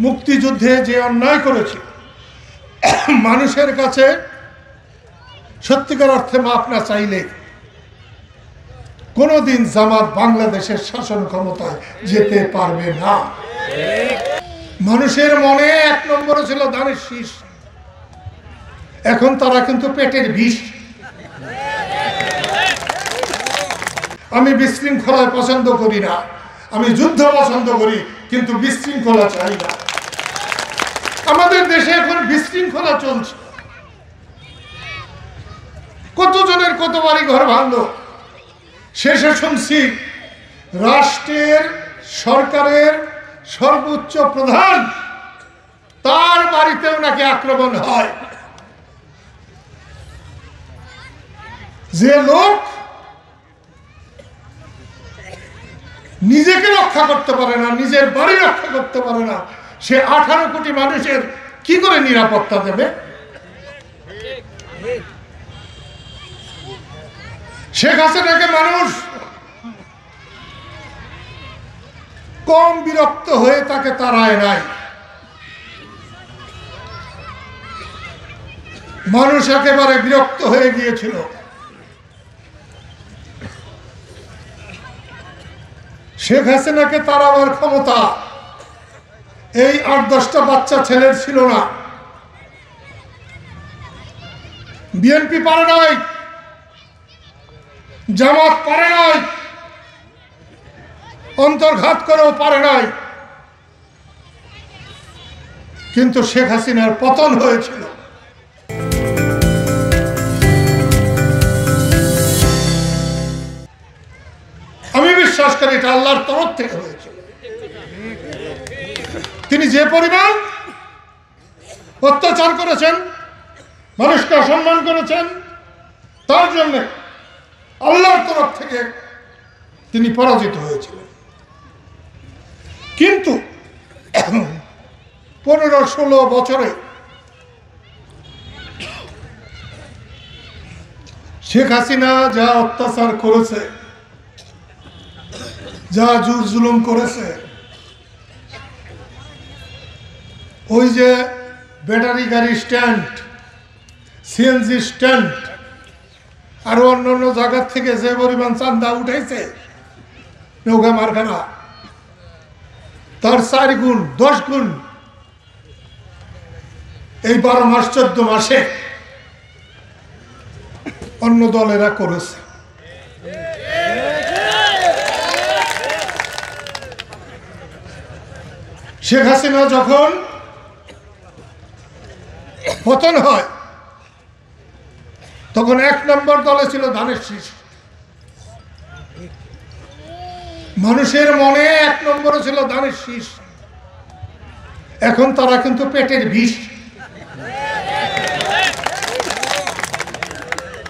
মুক্তিযুদ্ধে যে অন্যায় করেছে মানুষের কাছে সত্যিকার অর্থে মাপ না চাইলে কোনোদিন জামাত বাংলাদেশের শাসন ক্ষমতায় যেতে পারবে না। মানুষের মনে এক নম্বরে ছিল ধানের শীষ, এখন তারা কিন্তু পেটের বিষ। আমি বিশৃঙ্খলায় পছন্দ করি না, আমি যুদ্ধ পছন্দ করি, কিন্তু বিশৃঙ্খলা চাই না। আমাদের দেশে এখন বিশৃঙ্খলা চলছে, কতজনের কত বাড়ি ঘর ভাঙলো। শেষে শুনছি রাষ্ট্রের সরকারের সর্বোচ্চ প্রধান তার বাড়িতেও নাকি আক্রমণ হয়। যে লোক নিজেকে রক্ষা করতে পারে না, নিজের বাড়ি রক্ষা করতে পারে না, সে 18 কোটি মানুষের কি করে নিরাপত্তা দেবে? শেখ হাসিনাকে মানুষ কম বিরক্ত হয়ে তাকে তাড়ায় নাই। মানুষ একেবারে বিরক্ত হয়ে গিয়েছিল। শেখ হাসিনাকে তাড়াবার ক্ষমতা এই 8-10টা বাচ্চা ছেলের ছিল না। বিএনপি পারে নাই, জামাত পারে নাই, অন্তর্ঘাত করেও পারে নাই, কিন্তু শেখ হাসিনার পতন হয়েছিল। আমি বিশ্বাস করি এটা আল্লাহর তরফ থেকে হয়েছিল। তিনি যে পরিমাণ অত্যাচার করেছেন, মানুষকে অসম্মান করেছেন, তার জন্য আল্লাহর তরফ থেকে তিনি পরাজিত হয়েছিলেন। কিন্তু 15-16 বছরে শেখ হাসিনা যা অত্যাচার করেছে, যা জুর জুলুম করেছে, ওই যে ব্যাটারি গাড়ি স্ট্যান্ড, সিএনজি স্ট্যান্ড, আরো অন্যান্য জায়গার থেকে যে পরিমাণ চান্দা উঠাইছে নৌকা মারখানা, তার 4 গুণ 10 গুণ এই 12 মাস 14 মাসে অন্য দলেরা করেছে। শেখ হাসিনা যখন পতন হয় তখন 1 নম্বর দলে ছিল ধানের শীষ। মানুষের মনে 1 নম্বরে ছিল ধানের শীষ, এখন তারা কিন্তু পেটের বিষ।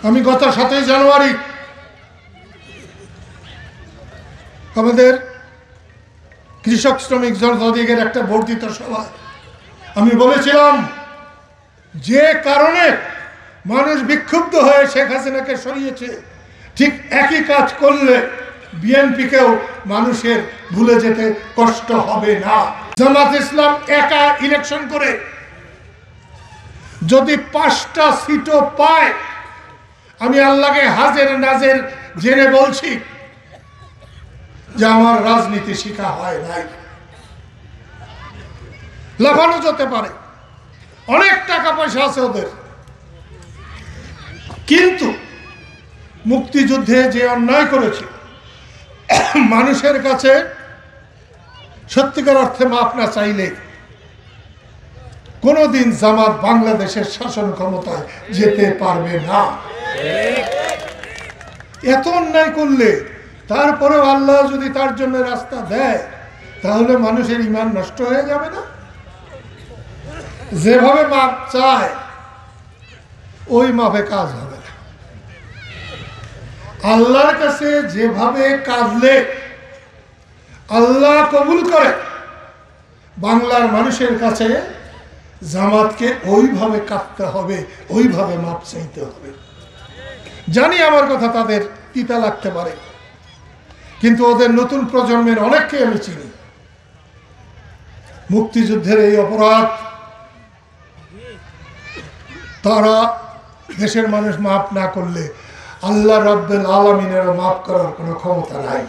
আমি গত 7ই জানুয়ারি আমাদের কৃষক শ্রমিক জনতাধিকার একটা বর্ধিত সভায় আমি বলেছিলাম, যে কারণে মানুষ বিক্ষুব্ধ হয়ে শেখ হাসিনাকে সরিয়েছে, ঠিক একই কাজ করলে বিএনপিকেও মানুষের ভুলে যেতে কষ্ট হবে না। জামাত ইসলাম একা ইলেকশন করে যদি 5টা সিটও পায়, আমি আল্লাহকে হাজের নাজের জেনে বলছি যে আমার রাজনীতি শিখা হয় নাই। লাফানো যেতে পারে, অনেক টাকা পয়সা আছে ওদের, কিন্তু মুক্তিযুদ্ধে যে অন্যায় করেছে মানুষের কাছে সত্যিকার অর্থে মাপ না চাইলে কোনোদিন জামাত বাংলাদেশের শাসন ক্ষমতায় যেতে পারবে না। এত অন্যায় করলে তারপরেও আল্লাহ যদি তার জন্য রাস্তা দেয়, তাহলে মানুষের ঈমান নষ্ট হয়ে যাবে না? যেভাবে মাপ চায় ওই মাপে কাজ হবে না। আল্লাহর কাছে যেভাবে কাঁদলে আল্লাহ কবুল করে, বাংলার মানুষের কাছে জামাতকে ওইভাবে কাঁদতে হবে, ওইভাবে মাপ চাইতে হবে। জানি আমার কথা তাদের তিতা লাগতে পারে, কিন্তু ওদের নতুন প্রজন্মের অনেককে আমি চিনি। মুক্তিযুদ্ধের এই অপরাধ তারা দেশের মানুষ মাফ না করলে আল্লাহ রাব্বুল আলামিনেরও মাফ করার কোনো ক্ষমতা নাই।